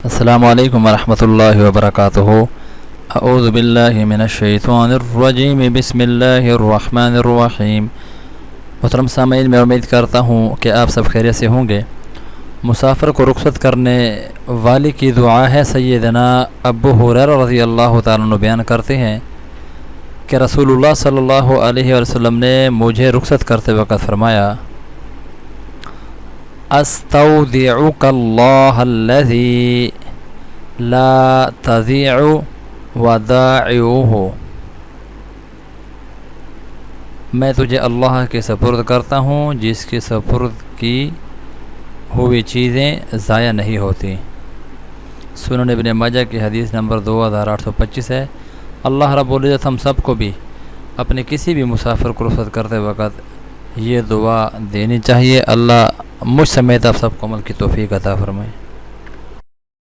अस्सलामु अलैकुम वरहमतुल्लाहि वबरकातुहू। अऊज़ु बिल्लाहि मिनश्शैतानिर्रजीम बिस्मिल्लाहिर्रहमानिर्रहीम। मोहतरम सामीन, मैं उम्मीद करता हूँ कि आप सब खैरियत से होंगे। मुसाफिर को रुखसत करने वाली की दुआ है। सैयदना अबू हुरैरा रज़ियल्लाहु ताला अन्हु बयान करते हैं कि रसूलुल्लाह सल्लल्लाहु अलैहि वसल्लम ने मुझे रुखसत करते वक़्त फरमाया, अस्तौदिउकल्लाहल्लज़ी ला तज़ीउ वदाइउहु। मैं तुझे अल्लाह के सपुर्द करता हूँ जिसके सपुर्द की हुई चीज़ें ज़ाया नहीं होती। सुनन इब्न माजा की हदीस नंबर 2825 है। अल्लाह रब्बुल इज़्ज़त हम सब को भी अपने किसी भी मुसाफिर को रुखसत करते वक़्त ये दुआ देनी चाहिए। अल्लाह मुझ समेत आप सबको अमल की तौफीक अता फरमाए।